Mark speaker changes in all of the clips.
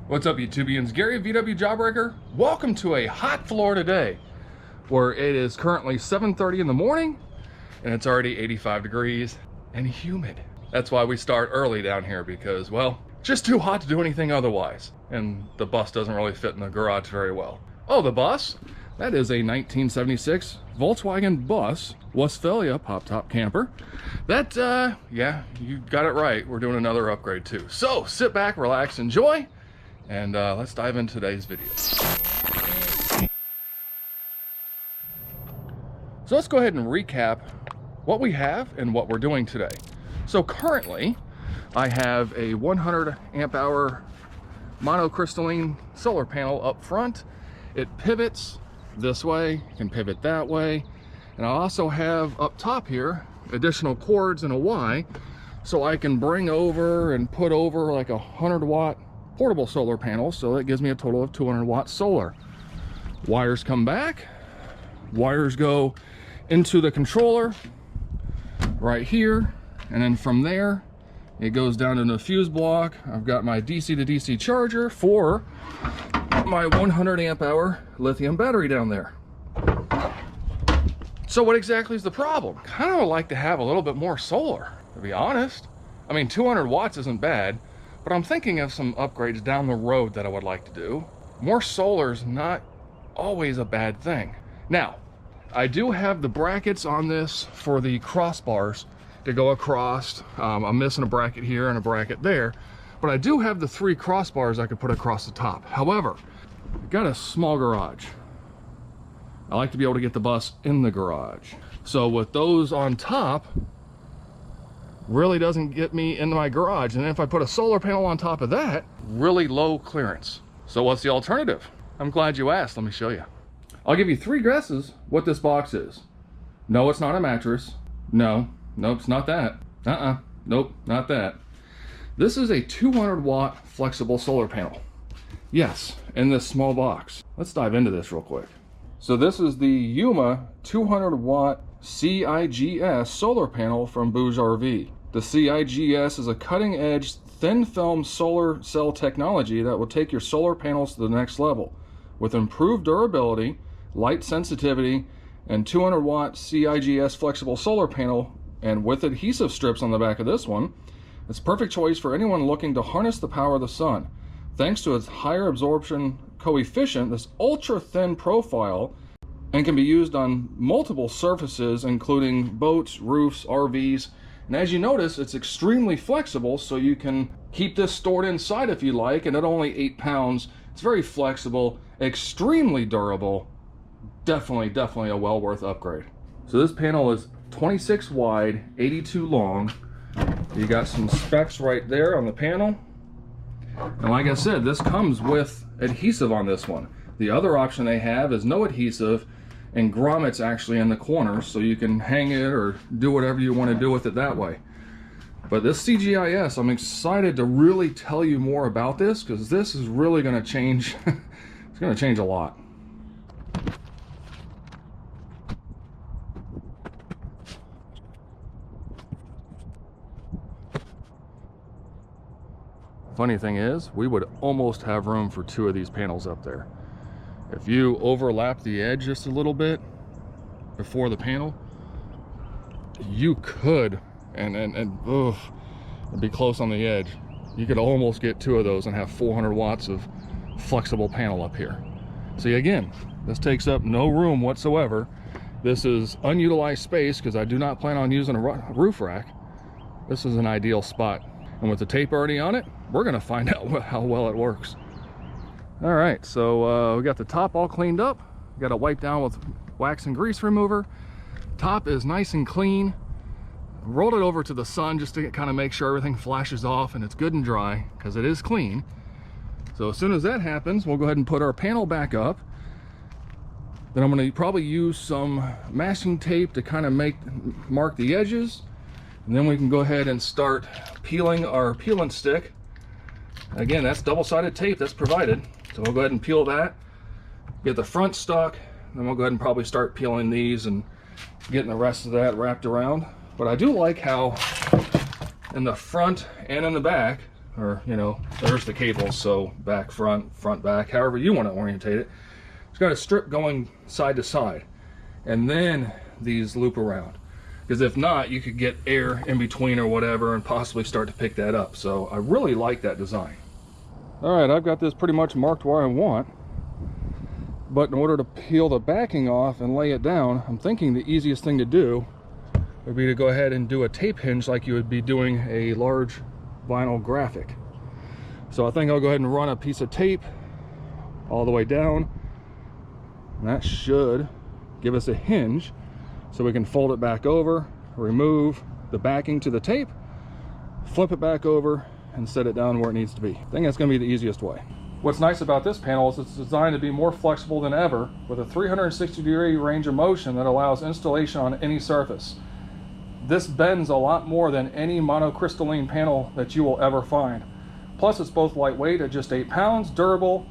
Speaker 1: What's up, YouTubians? Gary, VW Jawbreaker. Welcome to a hot Florida day where it is currently 7:30 in the morning and it's already 85 degrees and humid. That's why we start early down here because, well, just too hot to do anything otherwise. And the bus doesn't really fit in the garage very well. Oh, the bus? That is a 1976 Volkswagen Bus Westfalia pop-top camper. That, yeah, you got it right. We're doing another upgrade too. So sit back, relax, enjoy. And let's dive into today's video. So let's go ahead and recap what we have and what we're doing today. So currently, I have a 100 amp hour monocrystalline solar panel up front. It pivots this way, you can pivot that way. And I also have up top here additional cords and a Y, so I can bring over and put over like a 100-watt portable solar panel, so that gives me a total of 200 watts solar. Wires come back, wires go into the controller right here, and then from there it goes down to the fuse block. I've got my DC to DC charger for my 100 amp hour lithium battery down there. So what exactly is the problem? Kind of would like to have a little bit more solar, to be honest. I mean, 200 watts isn't bad, but I'm thinking of some upgrades down the road that I would like to do. More solar's not always a bad thing. Now, I do have the brackets on this for the crossbars to go across. I'm missing a bracket here and a bracket there, but I do have the 3 crossbars I could put across the top. However, I've got a small garage. I like to be able to get the bus in the garage. So with those on top, really doesn't get me into my garage. And if I put a solar panel on top of that, really low clearance. So what's the alternative? I'm glad you asked. Let me show you. I'll give you 3 guesses what this box is. No, it's not a mattress. No, nope, it's not that. Nope, not that. This is a 200 watt flexible solar panel. Yes, in this small box. Let's dive into this real quick. So this is the Yuma 200 watt CIGS solar panel from BougeRV. The CIGS is a cutting-edge thin film solar cell technology that will take your solar panels to the next level. With improved durability, light sensitivity, and 200 watt CIGS flexible solar panel, and with adhesive strips on the back of this one, it's a perfect choice for anyone looking to harness the power of the sun. Thanks to its higher absorption coefficient, this ultra thin profile and can be used on multiple surfaces, including boats, roofs, RVs. And as you notice, it's extremely flexible, so you can keep this stored inside if you like, and at only 8 pounds, it's very flexible, extremely durable. Definitely a well worth upgrade. So this panel is 26 wide, 82 long. You got some specs right there on the panel. And like I said, this comes with adhesive on this one. The other option they have is no adhesive, and grommets actually in the corners, so you can hang it or do whatever you want to do with it that way. But this CGIS, I'm excited to really tell you more about this, because this is really going to change. It's going to change a lot. Funny thing is, we would almost have room for 2 of these panels up there. If you overlap the edge just a little bit before the panel, you could, and be close on the edge. You could almost get 2 of those and have 400 watts of flexible panel up here. See, again, this takes up no room whatsoever. This is unutilized space because I do not plan on using a roof rack. This is an ideal spot. And with the tape already on it, we're gonna find out how well it works. All right, so we got the top all cleaned up. Got it wiped down with wax and grease remover. Top is nice and clean. Rolled it over to the sun just to kind of make sure everything flashes off and it's good and dry, because it is clean. So as soon as that happens, we'll go ahead and put our panel back up. Then I'm gonna probably use some masking tape to kind of mark the edges. And then we can go ahead and start peeling our peelant stick. Again, that's double-sided tape that's provided. So we'll go ahead and peel that, get the front stuck, then we'll go ahead and probably start peeling these and getting the rest of that wrapped around. But I do like how in the front and in the back, or you know, there's the cables, so back, front, front, back, however you want to orientate it. It's got a strip going side to side, and then these loop around, because if not, you could get air in between or whatever and possibly start to pick that up. So I really like that design. All right, I've got this pretty much marked where I want, but in order to peel the backing off and lay it down, I'm thinking the easiest thing to do would be to go ahead and do a tape hinge like you would be doing a large vinyl graphic. So I think I'll go ahead and run a piece of tape all the way down, and that should give us a hinge so we can fold it back over, remove the backing to the tape, flip it back over, and set it down where it needs to be. I think that's going to be the easiest way. What's nice about this panel is it's designed to be more flexible than ever, with a 360-degree range of motion that allows installation on any surface. This bends a lot more than any monocrystalline panel that you will ever find. Plus, it's both lightweight at just 8 pounds, durable.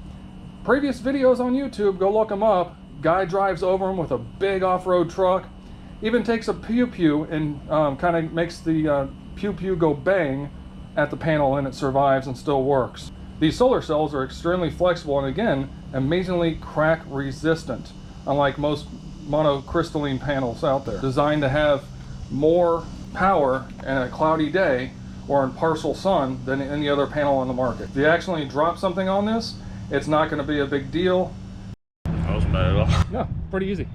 Speaker 1: Previous videos on YouTube, go look them up. Guy drives over them with a big off-road truck. Even takes a pew-pew and kind of makes the pew-pew go bang at the panel, and it survives and still works. These solar cells are extremely flexible and, again, amazingly crack resistant, unlike most monocrystalline panels out there. Designed to have more power in a cloudy day or in partial sun than any other panel on the market. If you accidentally drop something on this, it's not going to be a big deal.
Speaker 2: That wasn't bad at all.
Speaker 1: Yeah, pretty easy.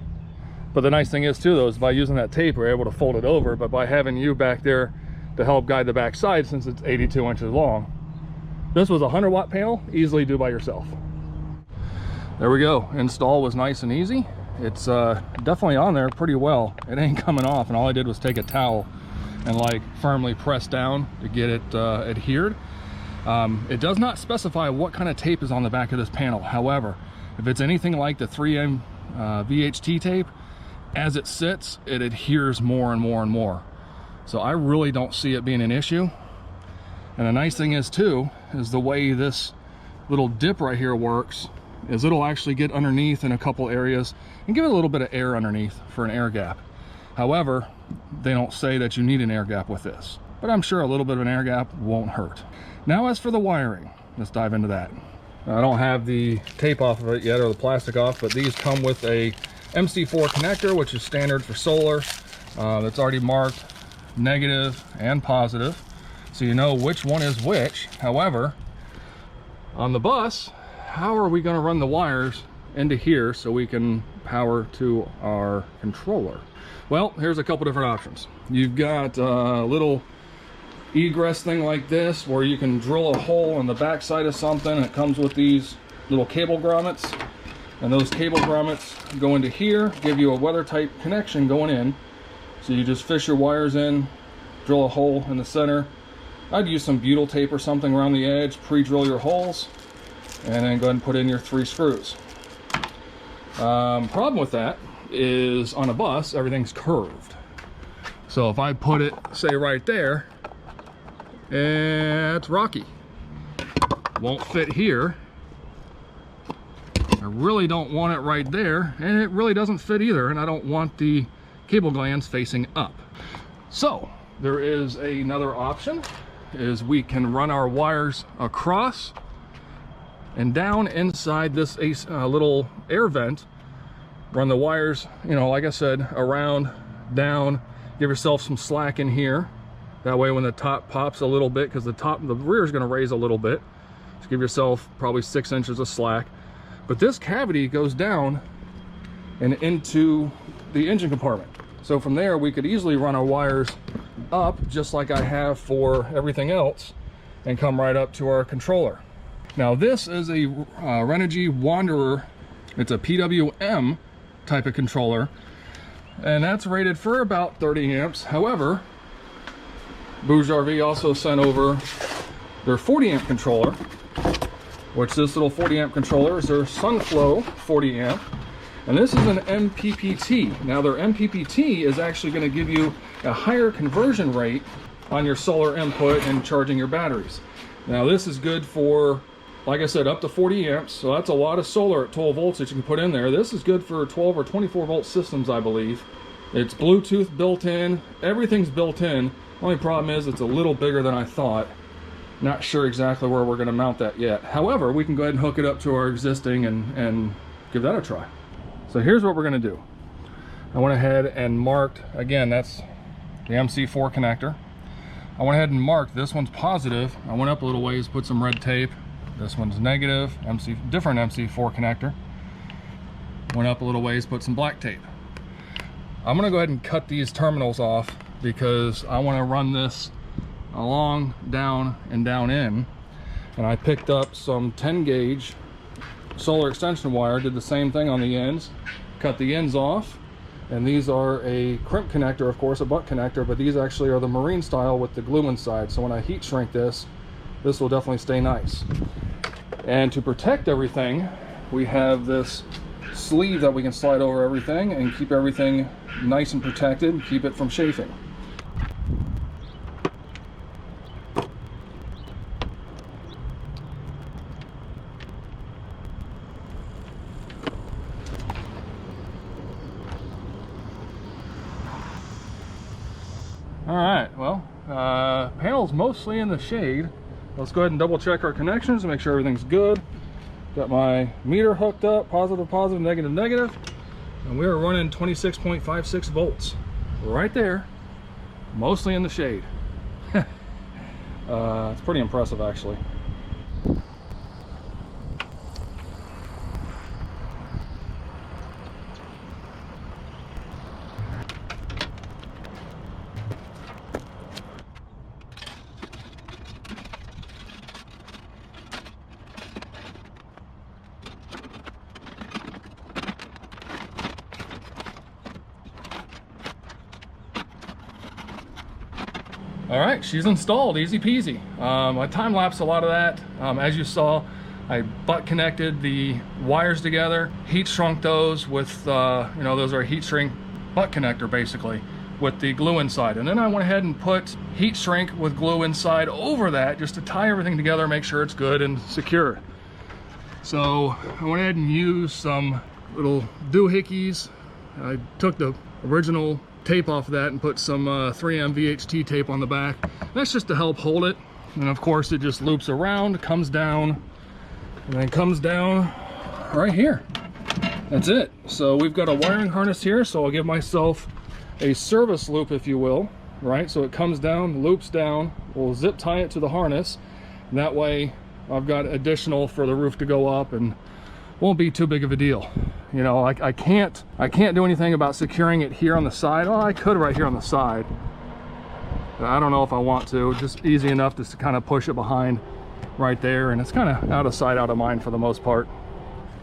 Speaker 1: But the nice thing is too, though, is by using that tape, we're able to fold it over, but by having you back there to help guide the back side, since it's 82 inches long, this was a 100-watt panel, easily do by yourself. There we go. Install was nice and easy. It's definitely on there pretty well. It ain't coming off, and all I did was take a towel and like firmly press down to get it adhered. It does not specify what kind of tape is on the back of this panel. However, if it's anything like the 3M VHT tape, as it sits, it adheres more and more and more. So I really don't see it being an issue. And the nice thing is too, is the way this little dip right here works, is it'll actually get underneath in a couple areas and give it a little bit of air underneath for an air gap. However, they don't say that you need an air gap with this, but I'm sure a little bit of an air gap won't hurt. Now, as for the wiring, let's dive into that. I don't have the tape off of it yet, or the plastic off, but these come with a MC4 connector, which is standard for solar. It's already marked negative and positive, so you know which one is which. However, on the bus, how are we going to run the wires into here so we can power to our controller? Well, here's a couple different options. You've got a little egress thing like this where you can drill a hole in the back side of something. It comes with these little cable grommets, and those cable grommets go into here, give you a weather tight connection going in. So you just fish your wires in, drill a hole in the center. I'd use some butyl tape or something around the edge, pre-drill your holes, and then go ahead and put in your 3 screws. Problem with that is on a bus, everything's curved. So if I put it, say, right there, it's rocky. Won't fit here. I really don't want it right there, and it really doesn't fit either, and I don't want the cable glands facing up. So there is another option, is we can run our wires across and down inside this little air vent. Run the wires, you know, like I said, around, down, give yourself some slack in here. That way when the top pops a little bit, because the rear is going to raise a little bit, just give yourself probably 6 inches of slack. But this cavity goes down and into the engine compartment. So from there we could easily run our wires up, just like I have for everything else, and come right up to our controller. Now this is a Renogy Wanderer. It's a PWM type of controller, and that's rated for about 30 amps. However, BougeRV also sent over their 40 amp controller, which this little 40 amp controller is their Sunflow 40 amp, and this is an MPPT. Now their MPPT is actually going to give you a higher conversion rate on your solar input and charging your batteries. Now this is good for, like I said, up to 40 amps, so that's a lot of solar at 12 volts that you can put in there. This is good for 12 or 24 volt systems, I believe. It's Bluetooth built in, everything's built in. Only problem is it's a little bigger than I thought. Not sure exactly where we're going to mount that yet. However, we can go ahead and hook it up to our existing and give that a try. So here's what we're going to do. I went ahead and marked, again, that's the MC4 connector. I went ahead and marked, this one's positive. I went up a little ways, put some red tape. This one's negative, different MC4 connector. Went up a little ways, put some black tape. I'm gonna go ahead and cut these terminals off because I wanna run this along, down, and down in. And I picked up some 10 gauge solar extension wire, did the same thing on the ends, cut the ends off. And these are a crimp connector, of course, a butt connector, but these actually are the marine style with the glue inside. So when I heat shrink this will definitely stay nice. And to protect everything, we have this sleeve that we can slide over everything and keep everything nice and protected, keep it from chafing. All right, well, panel's mostly in the shade. Let's go ahead and double check our connections and make sure everything's good. Got my meter hooked up, positive, positive, negative, negative. And we are running 26.56 volts right there, mostly in the shade. It's pretty impressive, actually. All right, she's installed, easy peasy. I time-lapsed a lot of that. As you saw, I butt connected the wires together, heat shrunk those with, you know, those are a heat shrink butt connector basically, with the glue inside. And then I went ahead and put heat shrink with glue inside over that just to tie everything together, make sure it's good and secure. So I went ahead and used some little doohickeys. I took the original tape off of that and put some 3M VHT tape on the back. That's just to help hold it. And of course it just loops around, comes down, and then comes down right here. That's it. So we've got a wiring harness here, so I'll give myself a service loop, if you will, right? So it comes down, loops down, we'll zip tie it to the harness, and that way I've got additional for the roof to go up and won't be too big of a deal. You know, I can't do anything about securing it here on the side. Well, I could right here on the side. But I don't know if I want to. Just easy enough just to kind of push it behind right there, and it's kind of out of sight, out of mind for the most part.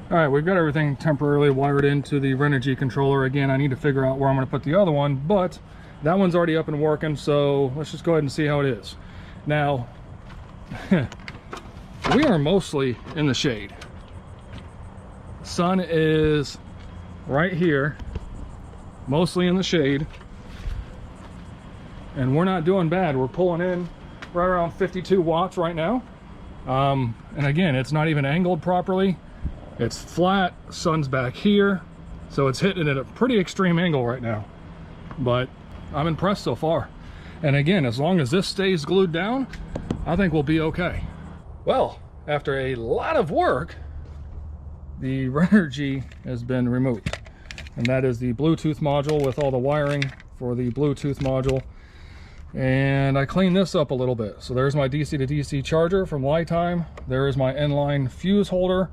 Speaker 1: All right, we've got everything temporarily wired into the Renogy controller. Again, I need to figure out where I'm going to put the other one, but that one's already up and working, so let's just go ahead and see how it is. Now, we are mostly in the shade. Sun is right here, mostly in the shade, and we're not doing bad. We're pulling in right around 52 watts right now. And again, it's not even angled properly. It's flat, sun's back here, so it's hitting at a pretty extreme angle right now. But I'm impressed so far. And again, as long as this stays glued down, I think we'll be okay. Well, after a lot of work, the Renogy has been removed, and that is the Bluetooth module with all the wiring for the Bluetooth module. And I cleaned this up a little bit. So there's my DC to DC charger from Lifetime. There is my inline fuse holder.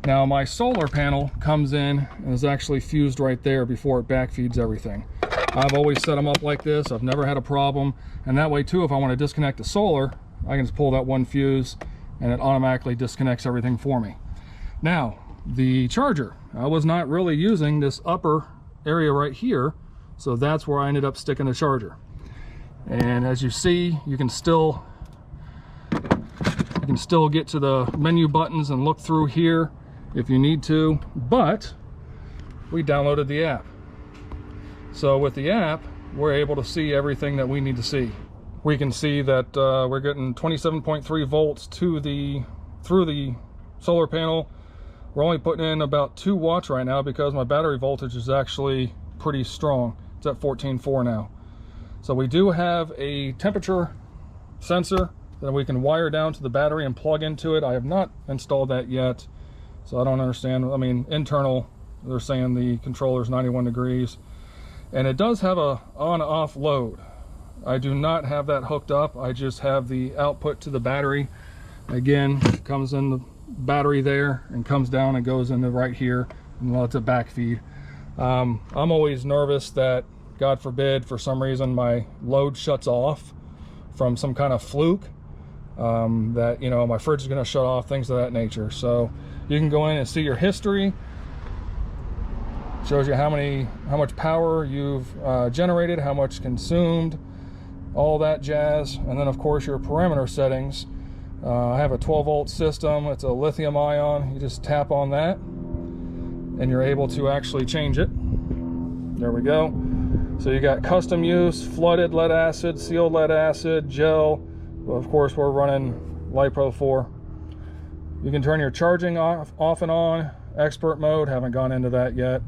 Speaker 1: Now my solar panel comes in and is actually fused right there before it backfeeds everything. I've always set them up like this. I've never had a problem. And that way too, if I want to disconnect the solar, I can just pull that one fuse and it automatically disconnects everything for me. Now, the charger, I was not really using this upper area right here, so that's where I ended up sticking the charger. And as you see, you can still get to the menu buttons and look through here if you need to, but we downloaded the app. So with the app, we're able to see everything that we need to see. We can see that we're getting 27.3 volts through the solar panel. We're only putting in about 2 watts right now because my battery voltage is actually pretty strong. It's at 14.4 now. So we do have a temperature sensor that we can wire down to the battery and plug into it. I have not installed that yet, so I don't understand. I mean, internal, they're saying the controller is 91 degrees, and it does have a on-off load. I do not have that hooked up. I just have the output to the battery. Again, comes in the battery there and comes down and goes into right here, and well, it's a back feed. I'm always nervous that, God forbid, for some reason my load shuts off from some kind of fluke, that, you know, my fridge is going to shut off, things of that nature. So you can go in and see your history. Shows you how much power you've generated, how much consumed, all that jazz. And then of course your parameter settings. I have a 12 volt system. It's a lithium ion. You just tap on that and you're able to actually change it. There we go. So you got custom use, flooded lead acid, sealed lead acid, gel. Well, of course we're running LiPo 4. You can turn your charging off and on, expert mode, haven't gone into that yet.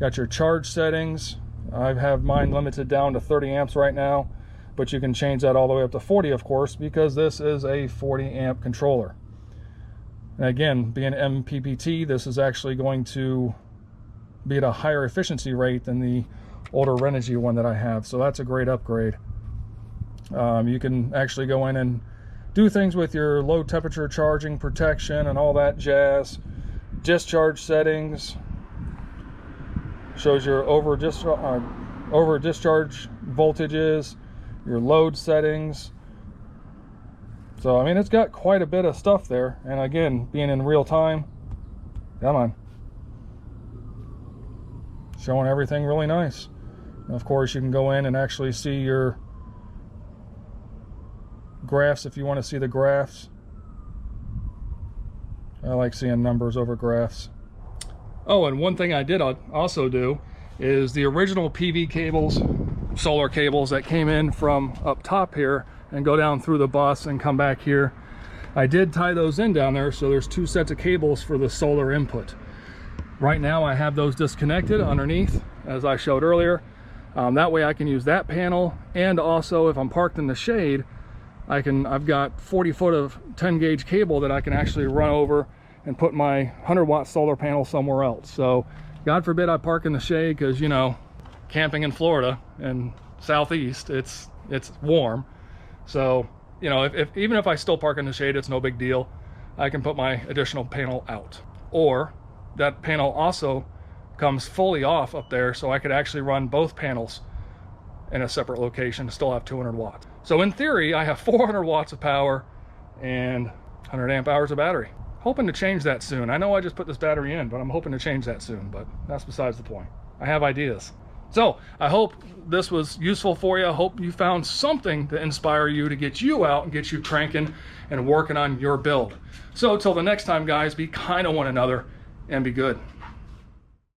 Speaker 1: Got your charge settings. I have mine limited down to 30 amps right now, but you can change that all the way up to 40, of course, because this is a 40 amp controller. And again, being MPPT, this is actually going to be at a higher efficiency rate than the older Renogy one that I have, so that's a great upgrade. You can actually go in and do things with your low temperature charging protection and all that jazz. Discharge settings. Shows your over discharge voltages, your load settings. So I mean, it's got quite a bit of stuff there, and again, being in real time, come on, showing everything really nice. And of course you can go in and actually see your graphs if you want to see the graphs. I like seeing numbers over graphs. Oh, and one thing I did also do is the original PV cables, solar cables that came in from up top here and go down through the bus and come back here. I did tie those in down there, so there's 2 sets of cables for the solar input. Right now I have those disconnected underneath, as I showed earlier. That way I can use that panel, and also if I'm parked in the shade, I've got 40 foot of 10 gauge cable that I can actually run over and put my 100 watt solar panel somewhere else. So God forbid I park in the shade, because, you know, camping in Florida and southeast, it's warm. So, you know, even if I still park in the shade, it's no big deal. I can put my additional panel out, or that panel also comes fully off up there, so I could actually run both panels in a separate location to still have 200 watts. So in theory, I have 400 watts of power and 100 amp hours of battery. Hoping to change that soon. I know I just put this battery in, but I'm hoping to change that soon, but that's besides the point. I have ideas. So I hope this was useful for you. I hope you found something to inspire you to get you out and get you cranking and working on your build. So till the next time, guys, be kind to one another and be good.